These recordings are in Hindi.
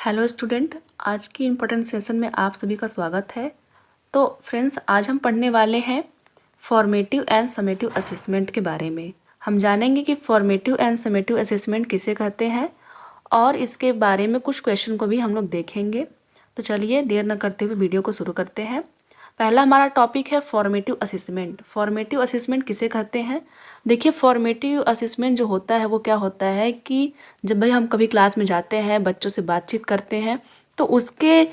हेलो स्टूडेंट, आज की इम्पोर्टेंट सेशन में आप सभी का स्वागत है। तो फ्रेंड्स, आज हम पढ़ने वाले हैं फॉर्मेटिव एंड समेटिव असेसमेंट के बारे में। हम जानेंगे कि फॉर्मेटिव एंड समेटिव असेसमेंट किसे कहते हैं और इसके बारे में कुछ क्वेश्चन को भी हम लोग देखेंगे। तो चलिए देर न करते हुए वीडियो को शुरू करते हैं। पहला हमारा टॉपिक है फॉर्मेटिव असेसमेंट। फॉर्मेटिव असेसमेंट किसे कहते हैं? देखिए, फॉर्मेटिव असेसमेंट जो होता है वो क्या होता है कि जब भाई हम कभी क्लास में जाते हैं, बच्चों से बातचीत करते हैं, तो उसके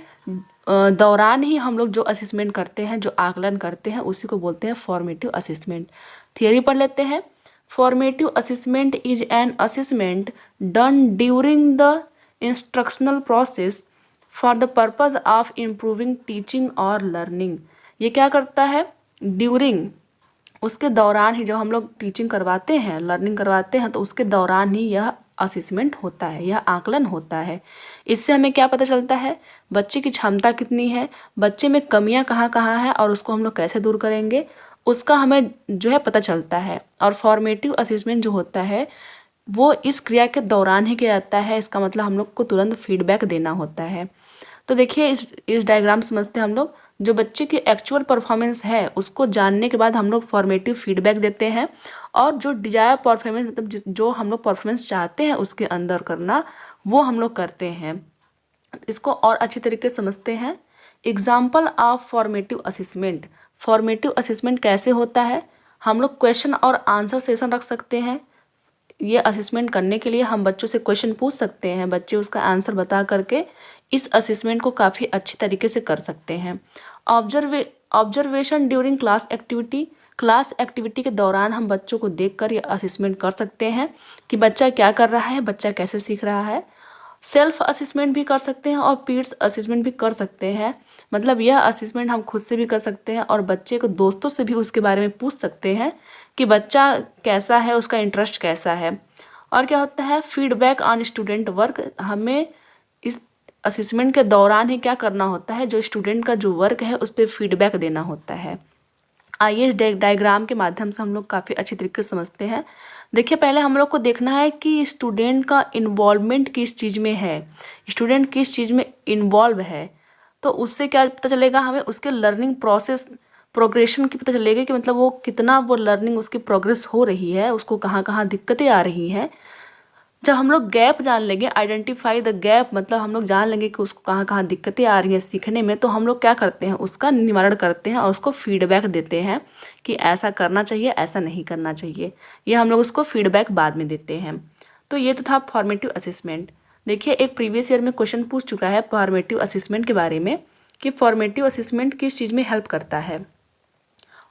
दौरान ही हम लोग जो असेसमेंट करते हैं, जो आकलन करते हैं, उसी को बोलते हैं फॉर्मेटिव असेसमेंट। थियरी पढ़ लेते हैं। Formative assessment is an assessment done during the instructional process for the purpose of improving teaching और लर्निंग। ये क्या करता है? ड्यूरिंग, उसके दौरान ही, जब हम लोग टीचिंग करवाते हैं, लर्निंग करवाते हैं, तो उसके दौरान ही यह असेसमेंट होता है, यह आकलन होता है। इससे हमें क्या पता चलता है? बच्चे की क्षमता कितनी है, बच्चे में कमियां कहाँ कहाँ हैं और उसको हम लोग कैसे दूर करेंगे, उसका हमें जो है पता चलता है। और फॉर्मेटिव असेसमेंट जो होता है वो इस क्रिया के दौरान ही किया जाता है। इसका मतलब हम लोग को तुरंत फीडबैक देना होता है। तो देखिए, इस डायग्राम समझते हैं हम लोग। जो बच्चे की एक्चुअल परफॉर्मेंस है उसको जानने के बाद हम लोग फॉर्मेटिव फीडबैक देते हैं, और जो डिजायर परफॉर्मेंस, मतलब जो हम लोग परफॉर्मेंस चाहते हैं उसके अंदर करना, वो हम लोग करते हैं। इसको और अच्छी तरीके से समझते हैं। Example of formative assessment. Formative assessment कैसे होता है? हम लोग क्वेश्चन और आंसर सेशन रख सकते हैं। ये असेसमेंट करने के लिए हम बच्चों से क्वेश्चन पूछ सकते हैं, बच्चे उसका आंसर बता करके इस असेसमेंट को काफ़ी अच्छी तरीके से कर सकते हैं। Observation during class activity. Class activity के दौरान हम बच्चों को देखकर ये असेसमेंट कर सकते हैं कि बच्चा क्या कर रहा है, बच्चा कैसे सीख रहा है। सेल्फ असेसमेंट भी कर सकते हैं और पीयर्स असेसमेंट भी कर सकते हैं। मतलब यह असेसमेंट हम खुद से भी कर सकते हैं और बच्चे को दोस्तों से भी उसके बारे में पूछ सकते हैं कि बच्चा कैसा है, उसका इंटरेस्ट कैसा है। और क्या होता है? Feedback on student work. हमें इस असेसमेंट के दौरान ही क्या करना होता है? जो स्टूडेंट का जो वर्क है उस पर फीडबैक देना होता है। आइए इस डायग्राम के माध्यम से हम लोग काफ़ी अच्छी तरीके से समझते हैं। देखिए, पहले हम लोग को देखना है कि स्टूडेंट का इन्वॉल्वमेंट किस चीज़ में है, स्टूडेंट किस चीज़ में इन्वॉल्व है। तो उससे क्या पता चलेगा हमें? उसके लर्निंग प्रोग्रेशन की पता चलेगी कि मतलब वो कितना, वो लर्निंग उसकी प्रोग्रेस हो रही है, उसको कहाँ कहाँ दिक्कतें आ रही हैं। जब हम लोग गैप जान लेंगे, आइडेंटिफाई द गैप, मतलब हम लोग जान लेंगे कि उसको कहाँ कहाँ दिक्कतें आ रही हैं सीखने में, तो हम लोग क्या करते हैं? उसका निवारण करते हैं और उसको फीडबैक देते हैं कि ऐसा करना चाहिए, ऐसा नहीं करना चाहिए। ये हम लोग उसको फीडबैक बाद में देते हैं। तो ये तो था फॉर्मेटिव असेसमेंट। देखिए, एक प्रीवियस ईयर में क्वेश्चन पूछ चुका है फॉर्मेटिव असेसमेंट के बारे में कि फॉर्मेटिव असेसमेंट किस चीज़ में हेल्प करता है।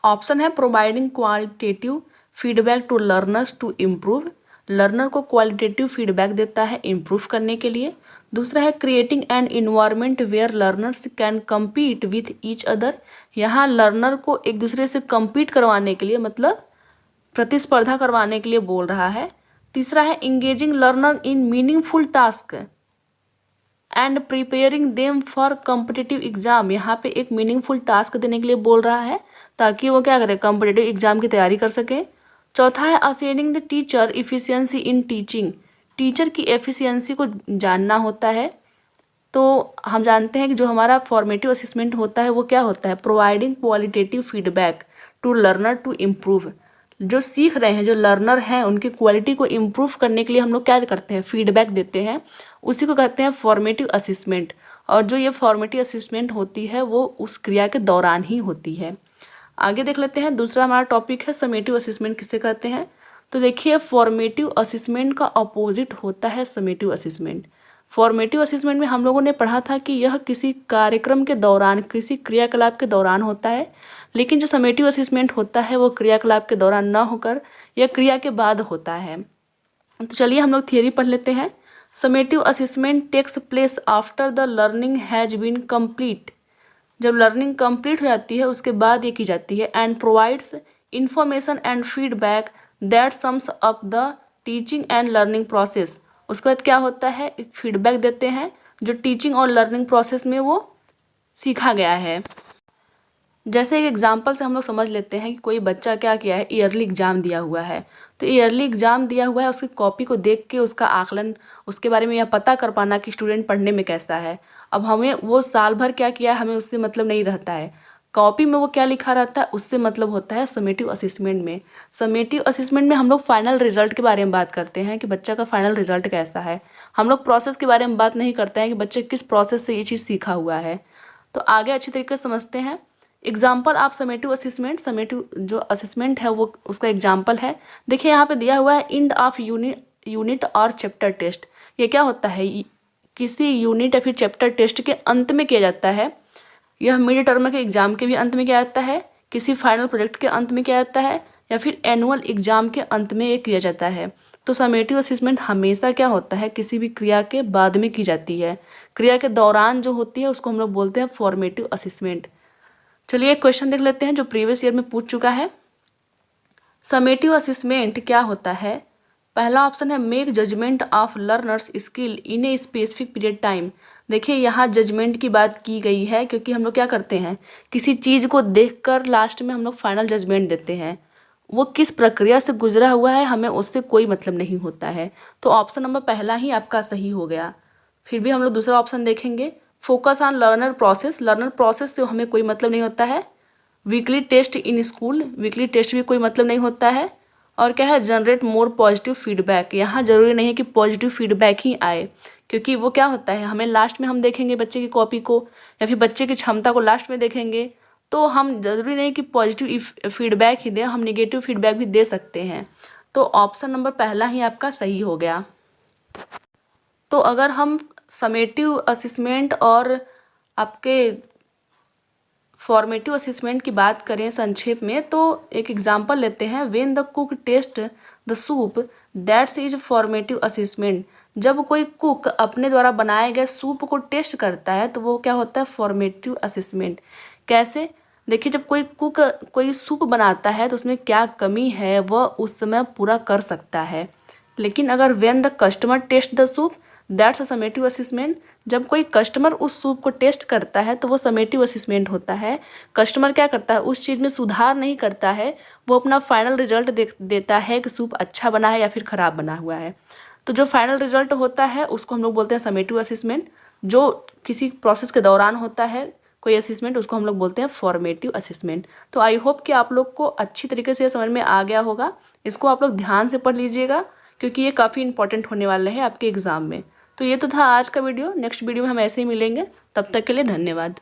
ऑप्शन है providing qualitative feedback to learners to improve. Learner को क्वालिटेटिव फीडबैक देता है इम्प्रूव करने के लिए। दूसरा है creating an environment where learners can compete with each other. यहाँ लर्नर को एक दूसरे से कम्पीट करवाने के लिए, मतलब प्रतिस्पर्धा करवाने के लिए बोल रहा है। तीसरा है engaging learner in meaningful task and preparing them for competitive exam. यहाँ पे एक मीनिंगफुल टास्क देने के लिए बोल रहा है ताकि वो क्या करे? कॉम्पिटिटिव एग्जाम की तैयारी कर सके। चौथा है assessing the teacher efficiency in teaching. Teacher की एफिशिएंसी को जानना होता है। तो हम जानते हैं कि जो हमारा फॉर्मेटिव असेसमेंट होता है वो क्या होता है? Providing qualitative feedback to learner to improve. जो सीख रहे हैं, जो लर्नर हैं, उनकी क्वालिटी को इम्प्रूव करने के लिए हम लोग क्या करते हैं? फीडबैक देते हैं। उसी को कहते हैं फॉर्मेटिव असेसमेंट। और जो ये फॉर्मेटिव असेसमेंट होती है वो उस क्रिया के दौरान ही होती है। आगे देख लेते हैं। दूसरा हमारा टॉपिक है समेटिव असेसमेंट किसे कहते हैं। तो देखिए, फॉर्मेटिव असेसमेंट का अपोजिट होता है समेटिव असेसमेंट। फॉर्मेटिव असेसमेंट में हम लोगों ने पढ़ा था कि यह किसी कार्यक्रम के दौरान, किसी क्रियाकलाप के दौरान होता है, लेकिन जो समेटिव असेसमेंट होता है वो क्रियाकलाप के दौरान ना होकर यह क्रिया के बाद होता है। तो चलिए हम लोग थियरी पढ़ लेते हैं। Summative assessment takes place after the learning has been complete. जब लर्निंग कंप्लीट हो जाती है उसके बाद ये की जाती है। And provides information and feedback that sums up the teaching and learning process. उसके बाद क्या होता है? एक फीडबैक देते हैं जो टीचिंग और लर्निंग प्रोसेस में वो सीखा गया है। जैसे एक एग्जाम्पल से हम लोग समझ लेते हैं कि कोई बच्चा क्या किया है, ईयरली एग्जाम दिया हुआ है, तो ईयरली एग्ज़ाम दिया हुआ है, उसकी कॉपी को देख के उसका आकलन, उसके बारे में यह पता कर पाना कि स्टूडेंट पढ़ने में कैसा है। अब हमें वो साल भर क्या किया है हमें उससे मतलब नहीं रहता है, कॉपी में वो क्या लिखा रहता है उससे मतलब होता है समेटिव असेसमेंट में। समेटिव असेसमेंट में हम लोग फाइनल रिजल्ट के बारे में बात करते हैं कि बच्चा का फाइनल रिजल्ट कैसा है। हम लोग प्रोसेस के बारे में बात नहीं करते हैं कि बच्चे किस प्रोसेस से ये चीज़ सीखा हुआ है। तो आगे अच्छी तरीके से समझते हैं। एग्जाम्पल आप समेटिव असेसमेंट, समेटिव जो असेसमेंट है वो उसका एग्जाम्पल है। देखिए यहाँ पे दिया हुआ है एंड ऑफ यूनिट और चैप्टर टेस्ट। ये क्या होता है, किसी यूनिट या फिर चैप्टर टेस्ट के अंत में किया जाता है। यह मिड टर्म के एग्जाम के भी अंत में किया जाता है, किसी फाइनल प्रोजेक्ट के अंत में किया जाता है, या फिर एनुअल एग्जाम के अंत में ये किया जाता है। तो समेटिव असेसमेंट हमेशा क्या होता है, किसी भी क्रिया के बाद में की जाती है। क्रिया के दौरान जो होती है उसको हम लोग बोलते हैं फॉर्मेटिव असेसमेंट। चलिए एक क्वेश्चन देख लेते हैं जो प्रीवियस ईयर में पूछ चुका है। समेटिव असेसमेंट क्या होता है? पहला ऑप्शन है make judgement of learners skill in a specific period time. देखिए यहाँ जजमेंट की बात की गई है क्योंकि हम लोग क्या करते हैं, किसी चीज़ को देखकर लास्ट में हम लोग फाइनल जजमेंट देते हैं। वो किस प्रक्रिया से गुजरा हुआ है हमें उससे कोई मतलब नहीं होता है। तो ऑप्शन नंबर पहला ही आपका सही हो गया। फिर भी हम लोग दूसरा ऑप्शन देखेंगे, focus on learner process. Learner process से हमें कोई मतलब नहीं होता है। Weekly test in school, weekly test भी कोई मतलब नहीं होता है। और क्या है, जनरेट मोर पॉजिटिव फीडबैक। यहाँ ज़रूरी नहीं है कि पॉजिटिव फीडबैक ही आए, क्योंकि वो क्या होता है हमें लास्ट में हम देखेंगे बच्चे की कॉपी को या फिर बच्चे की क्षमता को लास्ट में देखेंगे। तो हम ज़रूरी नहीं कि पॉजिटिव फीडबैक ही दें, हम निगेटिव फीडबैक भी दे सकते हैं। तो ऑप्शन नंबर पहला ही आपका सही हो गया। तो अगर हम समेटिव असेसमेंट और आपके फॉर्मेटिव असेसमेंट की बात करें संक्षेप में, तो एक एग्जांपल लेते हैं। When the cook taste the soup that's is formative assessment. जब कोई कुक अपने द्वारा बनाए गए सूप को टेस्ट करता है तो वो क्या होता है, फॉर्मेटिव असेसमेंट। कैसे, देखिए जब कोई कुक कोई सूप बनाता है तो उसमें क्या कमी है वह उस समय पूरा कर सकता है। लेकिन अगर when the customer taste the soup that's a summative assessment. जब कोई कस्टमर उस सूप को टेस्ट करता है तो वो समेटिव असेसमेंट होता है। कस्टमर क्या करता है, उस चीज़ में सुधार नहीं करता है, वो अपना फाइनल रिजल्ट देता है कि सूप अच्छा बना है या फिर ख़राब बना हुआ है। तो जो फाइनल रिजल्ट होता है उसको हम लोग बोलते हैं समेटिव असेसमेंट। जो किसी प्रोसेस के दौरान होता है कोई असेसमेंट, उसको हम लोग बोलते हैं फॉर्मेटिव असेसमेंट। तो आई होप कि आप लोग को अच्छी तरीके से समझ में आ गया होगा। इसको आप लोग ध्यान से पढ़ लीजिएगा क्योंकि ये काफ़ी इंपॉर्टेंट होने वाले हैं आपके एग्ज़ाम में। तो ये तो था आज का वीडियो। नेक्स्ट वीडियो में हम ऐसे ही मिलेंगे, तब तक के लिए धन्यवाद।